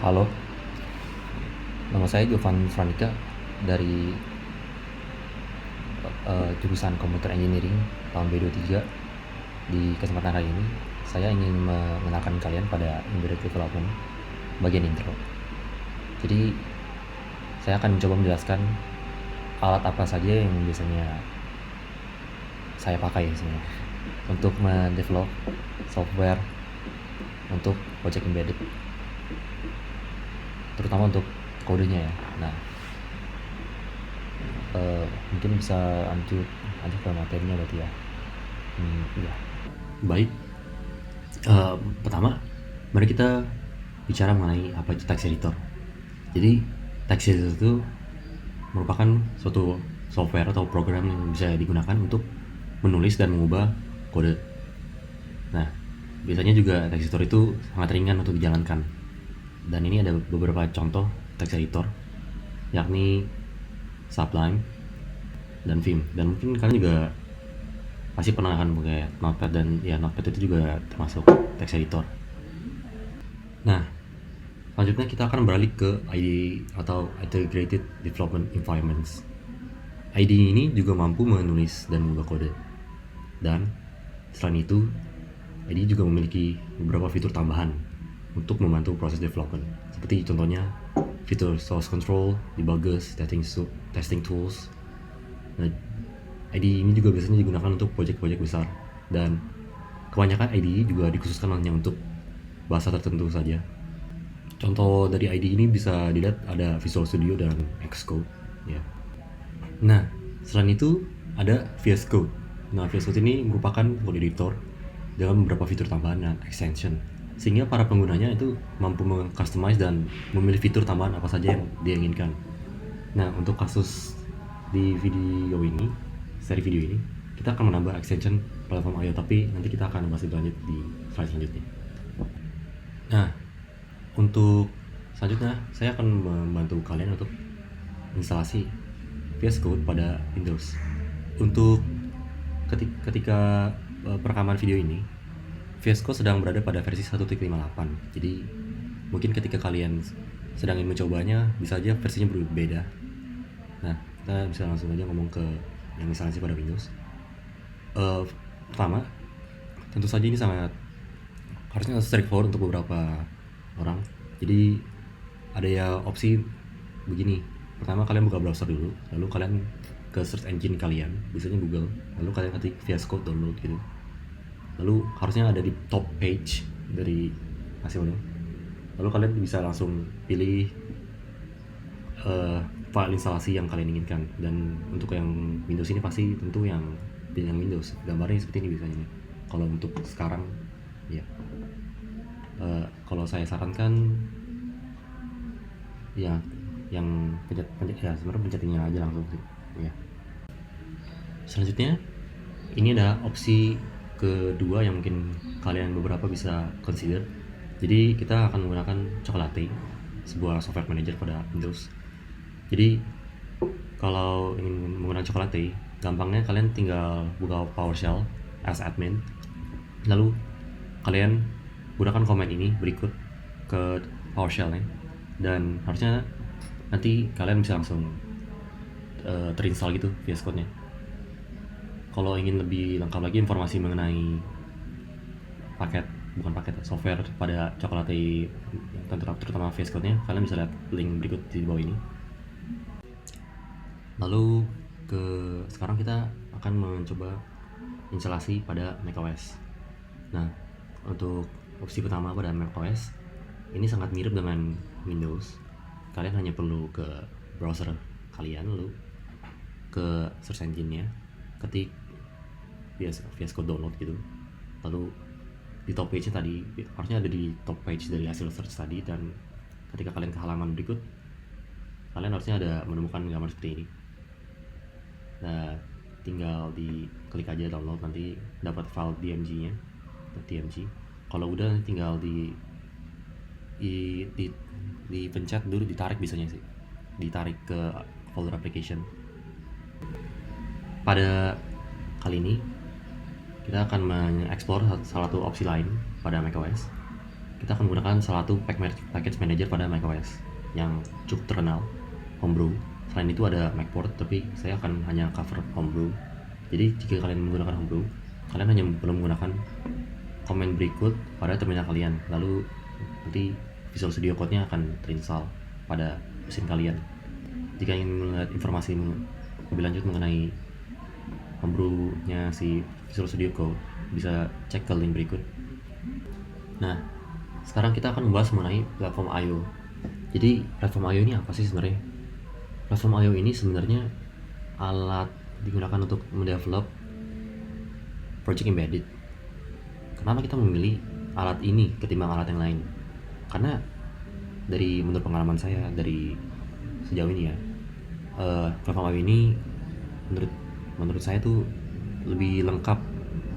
Halo, nama saya Jovan Franika dari jurusan Computer Engineering tahun B23. Di kesempatan hari ini, saya ingin mengenalkan kalian pada Embedded Development bagian intro. Jadi, saya akan mencoba menjelaskan alat apa saja yang biasanya saya pakai sebenarnya untuk mendevelop software untuk project embedded, terutama untuk kodenya ya. Nah, mungkin bisa lanjut ke materinya berarti ya. Ya. Baik. Pertama, mari kita bicara mengenai apa itu text editor. Jadi, text editor itu merupakan suatu software atau program yang bisa digunakan untuk menulis dan mengubah kode. Nah, biasanya juga text editor itu sangat ringan untuk dijalankan. Dan ini ada beberapa contoh text editor, yakni Sublime dan Vim. Dan mungkin kalian juga pasti pernah akan pakai Notepad, dan ya Notepad itu juga termasuk text editor. Nah, selanjutnya kita akan beralih ke IDE atau Integrated Development Environments. IDE ini juga mampu menulis dan mengubah kode. Dan selain itu, IDE juga memiliki beberapa fitur tambahan untuk membantu proses development. Seperti contohnya fitur source control, debuggers, testing tools. Nah, IDE ini juga biasanya digunakan untuk project-project besar, dan kebanyakan IDE juga dikhususkan hanya untuk bahasa tertentu saja. Contoh dari IDE ini bisa dilihat ada Visual Studio dan Xcode ya. Nah, selain itu ada VS Code. Nah, VS Code ini merupakan code editor dengan beberapa fitur tambahan dan extension, sehingga para penggunanya itu mampu meng-customize dan memilih fitur tambahan apa saja yang dia inginkan. Nah, untuk kasus di seri video ini, kita akan menambah extension platform I/O, tapi nanti kita akan bahas lebih lanjut di slide selanjutnya. Nah, untuk selanjutnya saya akan membantu kalian untuk instalasi VS Code pada Windows. Untuk ketika perekaman video ini, VS Code sedang berada pada versi 1.58. Jadi mungkin ketika kalian sedang ingin mencobanya, bisa aja versinya berbeda. Nah, kita bisa langsung aja ngomong ke yang instalasi pada Windows. Pertama, tentu saja ini harusnya straightforward untuk beberapa orang. Jadi ada ya opsi begini. Pertama, kalian buka browser dulu, lalu kalian ke search engine kalian, biasanya Google, lalu kalian ketik VS Code download gitu. Lalu harusnya ada di top page dari hasilnya. Lalu kalian bisa langsung pilih file instalasi yang kalian inginkan. Dan untuk yang Windows ini pasti tentu yang pilih yang Windows. Gambarnya seperti ini biasanya. Kalau untuk sekarang ya, kalau saya sarankan ya yang pencet ya, sebenarnya pencetinnya aja langsung sih ya. Selanjutnya ini ada opsi kedua yang mungkin kalian beberapa bisa consider. Jadi kita akan menggunakan Chocolate, sebuah software manager pada Windows. Jadi kalau ingin menggunakan Chocolate, gampangnya kalian tinggal buka PowerShell as admin, lalu kalian gunakan command ini berikut ke PowerShell-nya, dan harusnya nanti kalian bisa langsung terinstall gitu VS Code-nya. Kalau ingin lebih lengkap lagi informasi mengenai software pada Chocolate, terutama VS Code-nya, kalian bisa lihat link berikut di bawah ini. Lalu sekarang kita akan mencoba instalasi pada macOS. Nah, untuk opsi pertama pada macOS ini sangat mirip dengan Windows. Kalian hanya perlu ke browser kalian, lalu ke search engine-nya, ketik VS Code download gitu. Lalu di top page-nya tadi, harusnya ada di top page dari hasil search tadi, dan ketika kalian ke halaman berikut, kalian harusnya ada menemukan gambar seperti ini. Nah, tinggal diklik aja download, nanti dapat file DMG-nya, DMG. Kalau udah nanti tinggal dipencet dulu, ditarik biasanya sih, ditarik ke folder application. Pada kali ini kita akan mengeksplor salah satu opsi lain pada macOS. kita akan menggunakan salah satu package manager pada macOS yang cukup terkenal, Homebrew. Selain itu ada Macport, tapi saya akan hanya cover Homebrew. Jadi jika kalian menggunakan Homebrew, kalian hanya perlu menggunakan komen berikut pada terminal kalian, lalu nanti Visual Studio Code-nya akan terinstall pada mesin kalian. Jika ingin melihat informasi lebih lanjut mengenai Homebrew-nya si Visual Studio Code, bisa cek ke link berikut. Nah, sekarang kita akan membahas mengenai platform I/O. Jadi platform I/O ini apa sih sebenarnya? Platform I/O ini sebenarnya alat digunakan untuk mendevelop project embedded. Kenapa kita memilih alat ini ketimbang alat yang lain? Karena menurut pengalaman saya dari sejauh ini ya, platform I/O ini menurut saya tuh lebih lengkap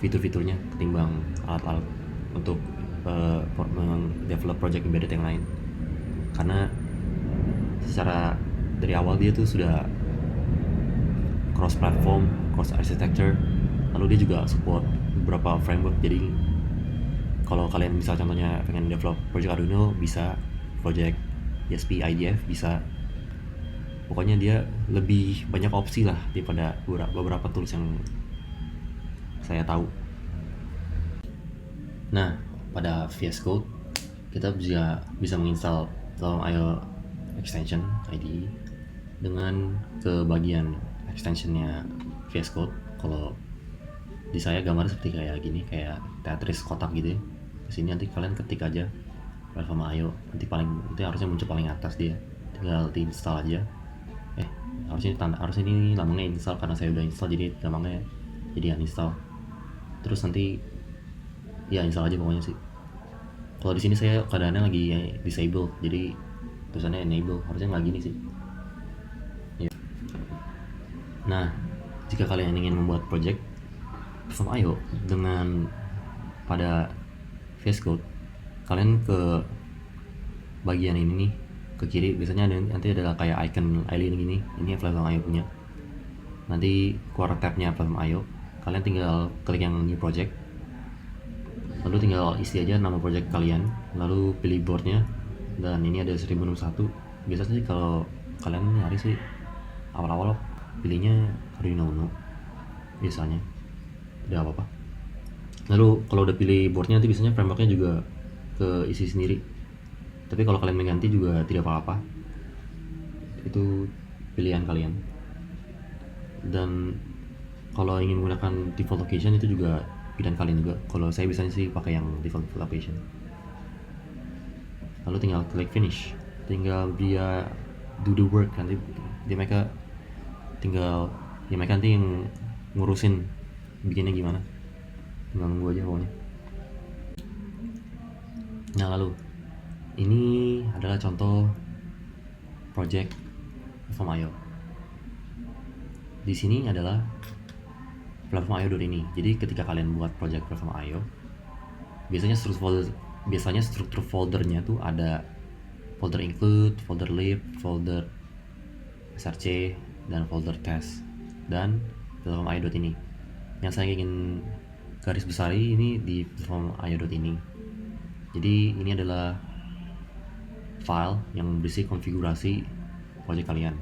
fitur-fiturnya ketimbang alat-alat untuk develop project embedded yang lain. Karena secara dari awal dia tuh sudah cross platform, cross architecture, lalu dia juga support beberapa framework. Jadi kalau kalian misal contohnya pengen develop project Arduino, bisa, project ESP IDF bisa. Pokoknya dia lebih banyak opsi lah daripada beberapa tools yang saya tahu. Nah, pada VS Code kita bisa menginstal platform I/O extension IDE dengan ke bagian extensionnya VS Code. Kalau di saya gambar seperti kayak gini, kayak Tetris kotak gitu ya. Di sini nanti kalian ketik aja platform I/O, nanti harusnya muncul paling atas dia. Tinggal diinstal aja. Harusnya ini lambangnya install, karena saya udah install jadi lambangnya jadi uninstall. Terus nanti ya install aja pokoknya sih. Kalau di sini saya keadaannya lagi disable, jadi tulisannya enable, harusnya nggak gini sih ya. Nah, jika kalian ingin membuat project platform I/O dengan pada VS Code, kalian ke bagian ini nih, ke kiri biasanya nanti ada kayak icon alien gini. Ini platform I/O punya. Nanti keluar tabnya platform I/O, kalian tinggal klik yang new project, lalu tinggal isi aja nama project kalian, lalu pilih boardnya, dan ini ada 1061. Biasanya sih kalau kalian nyari sih awal-awal pilihnya Arduino Uno biasanya, tidak apa-apa. Lalu kalau udah pilih boardnya nanti biasanya frameworknya juga ke isi sendiri, tapi kalau kalian mengganti juga tidak apa-apa, itu pilihan kalian. Dan kalau ingin menggunakan default location itu juga pilihan kalian juga. Kalau saya biasanya sih pakai yang default location. Lalu tinggal klik finish, tinggal dia do the work, nanti mereka nanti yang ngurusin bikinnya gimana, tinggal nunggu aja pokoknya. Nah, lalu ini adalah contoh project platform I/O. Di sini adalah platform I/O ini. Jadi ketika kalian buat project platform I/O, biasanya struktur foldernya tuh ada folder include, folder lib, folder src, dan folder test, dan platform I/O ini. Yang saya ingin garis besari ini di platform I/O ini. Jadi ini adalah file yang berisi konfigurasi project kalian.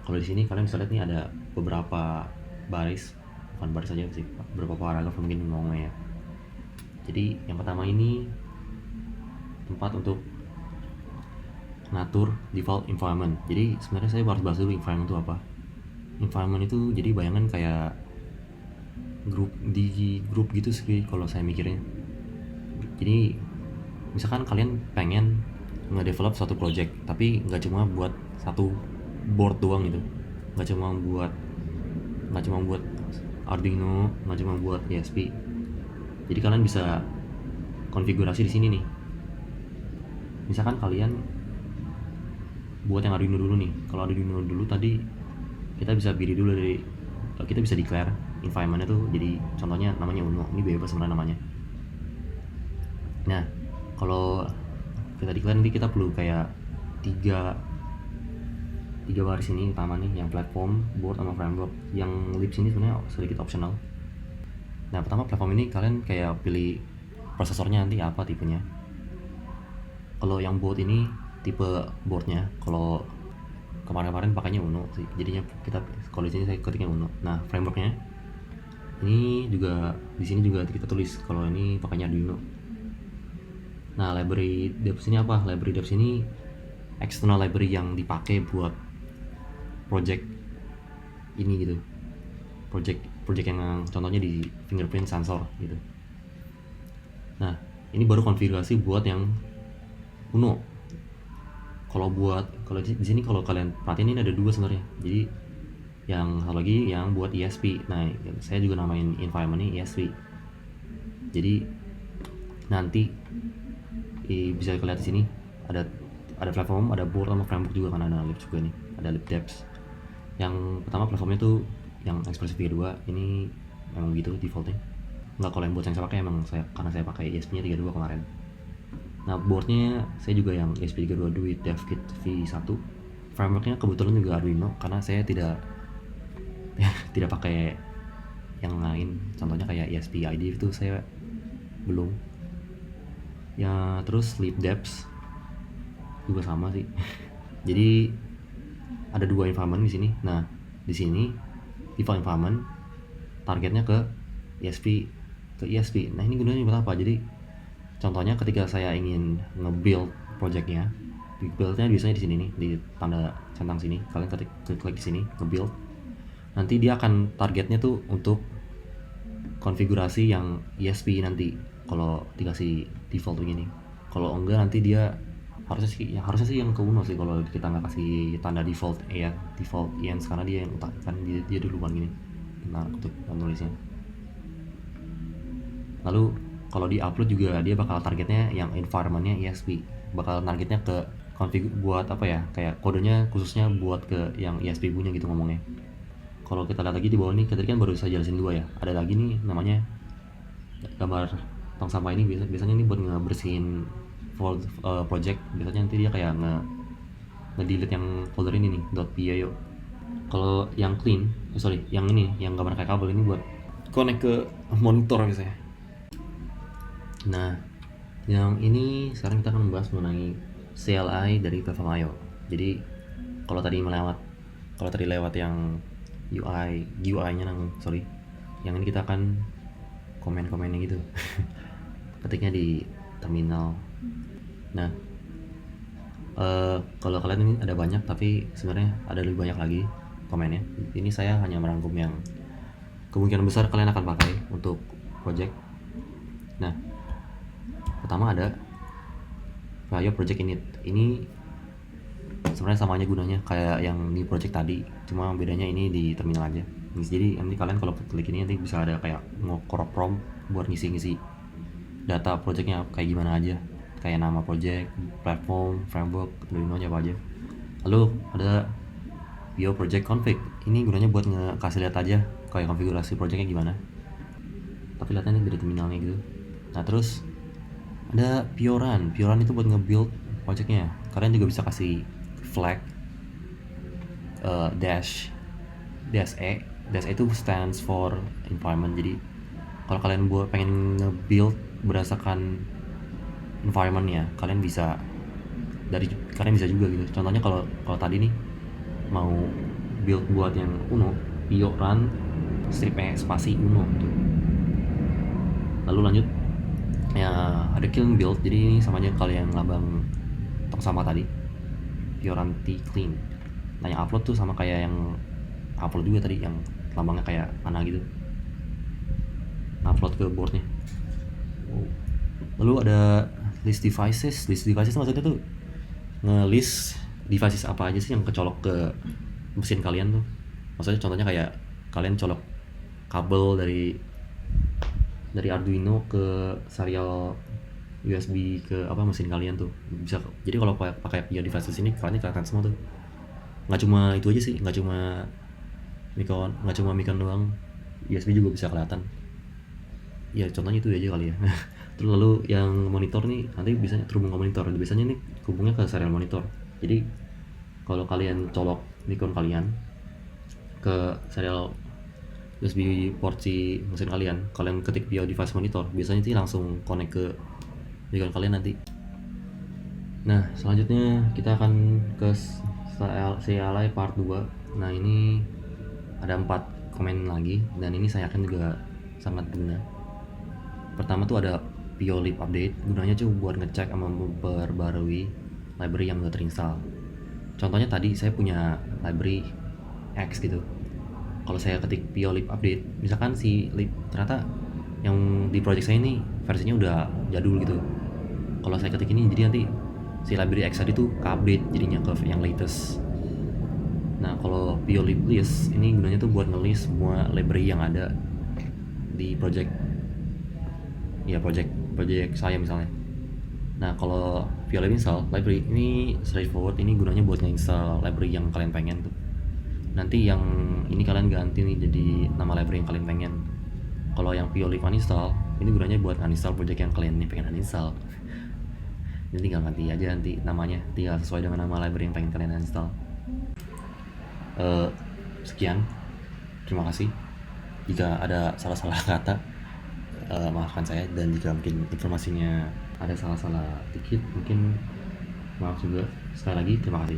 Kalau di sini kalian bisa lihat nih ada beberapa bukan baris saja sih, beberapa paragraf mungkin ngomongnya ya. Jadi yang pertama ini tempat untuk ngatur default environment. Jadi sebenarnya saya harus bahas dulu environment itu apa. Environment itu jadi bayangan kayak grup gitu sih kalau saya mikirnya. Jadi misalkan kalian pengen nge-develop suatu project, tapi nggak cuma buat satu board doang gitu, nggak cuma buat Arduino, nggak cuma buat ESP. Jadi kalian bisa konfigurasi di sini nih. Misalkan kalian buat yang Arduino dulu nih. Kalau Arduino dulu tadi kita bisa pilih dulu kita bisa declare environment-nya tuh, jadi contohnya namanya Uno. Ini bebas sebenarnya namanya. Nah, kalau kita declare nanti kita perlu kayak tiga baris ini utama nih, yang platform, board, sama framework. Yang libs ini sebenarnya sedikit optional. Nah, pertama platform ini kalian kayak pilih prosesornya nanti apa tipenya. Kalau yang board ini tipe boardnya, kalau kemarin-kemarin pakainya Uno sih, jadinya kita kalau di sini saya ketiknya Uno. Nah, frameworknya ini juga di sini juga kita tulis kalau ini pakainya Arduino. Nah, library deps ini apa? Library deps ini external library yang dipakai buat project ini gitu. Project yang contohnya di fingerprint sensor gitu. Nah, ini baru konfigurasi buat yang Uno. Kalau di sini kalau kalian perhatiin ini ada dua sebenarnya. Jadi yang satu lagi yang buat ESP. Nah, saya juga namain environment ini ESP. Jadi nanti bisa kalian di sini ada platform, ada board sama framework juga kan, ada lib juga nih, ada lib deps. Yang pertama platformnya tuh yang Express 32 ini memang gitu defaultnya. Enggak, kalau yang buat yang saya pakai emang karena saya pakai ESP-nya 32 kemarin. Nah, boardnya saya juga yang ESP32 with DevKit V1. Frameworknya kebetulan juga Arduino karena saya tidak pakai yang lain. Contohnya kayak ESP-ID itu saya belum. Ya, terus libdeps juga sama sih. Jadi ada dua environment di sini. Nah, di sini default environment targetnya ke ESP. Nah, ini gunanya buat apa? Jadi contohnya ketika saya ingin nge-build projectnya, build-nya biasanya di sini nih, di tanda centang sini, kalian klik di sini, nge-build. Nanti dia akan targetnya tuh untuk konfigurasi yang ESP nanti kalau dikasih default begini. Kalau enggak nanti dia harusnya sih yang ke Uno sih kalau kita nggak kasih tanda default default ENS, karena dia yang kan dia duluan gini. Nah, untuk nulisnya. Lalu kalau di upload juga dia bakal targetnya yang environment-nya ESP, bakal targetnya ke config buat apa ya, kayak kodenya khususnya buat ke yang ESP punya gitu ngomongnya. Kalau kita lihat lagi di bawah nih, tadi kan baru saya jelasin dua ya, ada lagi nih namanya gambar tong sampah ini, biasanya ini buat ngebersihin project. Biasanya nanti dia kayak nge-delete yang folder ini nih .pio. Kalau yang clean, yang ini yang gambar kayak kabel ini buat connect ke monitor biasanya. Nah, yang ini sekarang kita akan membahas mengenai CLI dari Platform.io. Jadi kalau tadi lewat yang UI-nya yang ini kita akan komen-komennya gitu. Ketiknya di terminal. Nah, kalau kalian ini ada banyak, tapi sebenarnya ada lebih banyak lagi komennya. Ini saya hanya merangkum yang kemungkinan besar kalian akan pakai untuk project. Nah, pertama ada Vario Project Init. Ini sebenarnya sama aja gunanya kayak yang di project tadi, cuma bedanya ini di terminal aja. Jadi nanti kalian kalau klik ini nanti bisa ada kayak nge-crop prompt buat ngisi data projectnya kayak gimana aja, kayak nama project, platform, framework, Arduino apa aja. Lalu ada Bio Project Config. Ini gunanya buat ngasih lihat aja kayak konfigurasi projectnya gimana, tapi lihatnya dari terminalnya gitu. Nah, terus ada Pioran itu buat nge-build projectnya. Kalian juga bisa kasih flag dash e itu stands for environment. Jadi kalau kalian pengen nge-build berdasarkan environment-nya, kalian bisa juga gitu. Contohnya kalau tadi nih mau build buat yang Uno, Pioran strip e spasi Uno gitu. Lalu lanjut ya, ada clean build. Jadi ini sama aja kalau yang lambang tong sampah tadi, Pioran T clean. Nah, yang upload tuh sama kayak yang upload juga tadi, yang lambangnya kayak panah gitu, upload ke boardnya. Lalu ada list devices maksudnya tuh nge-list devices apa aja sih yang kecolok ke mesin kalian tuh. Maksudnya contohnya kayak kalian colok kabel dari Arduino ke serial USB ke mesin kalian tuh bisa. Jadi kalau pakai Pio devices ini kalian kelihatan semua tuh. Nggak cuma itu aja sih, nggak cuma micron doang, USB juga bisa kelihatan. Ya contohnya itu aja kali ya. Terus lalu yang monitor nih nanti biasanya terhubung ke monitor. Biasanya ini hubungnya ke serial monitor. Jadi kalau kalian colok micron kalian ke serial USB port si mesin kalian ketik Pio device monitor, biasanya sih langsung connect ke micron kalian nanti. Nah, selanjutnya kita akan ke CLI part 2. Nah, ini ada 4 komen lagi dan ini saya yakin juga sangat guna. Pertama tuh ada Piolip update, gunanya tuh buat ngecek sama memperbarui library yang udah terinstall. Contohnya tadi saya punya library X gitu. Kalau saya ketik Piolip update, misalkan si lib ternyata yang di project saya ini versinya udah jadul gitu. Kalau saya ketik ini, jadi nanti si library X tadi tuh ke-update jadinya ke yang latest. Nah, kalau Piolip list ini gunanya tuh buat nge-list semua library yang ada di project saya misalnya. Nah, kalau Piolip install library ini straightforward, ini gunanya buat nge-install library yang kalian pengen tuh. Nanti yang ini kalian ganti nih jadi nama library yang kalian pengen. Kalau yang Piolip uninstall, ini gunanya buat uninstall project yang kalian ini pengen uninstall. Jadi tinggal ganti aja nanti namanya, tinggal sesuai dengan nama library yang pengen kalian uninstall. Sekian, terima kasih. Jika ada salah-salah kata, maafkan saya, dan jika mungkin informasinya ada salah-salah dikit, mungkin maaf juga. Sekali lagi terima kasih.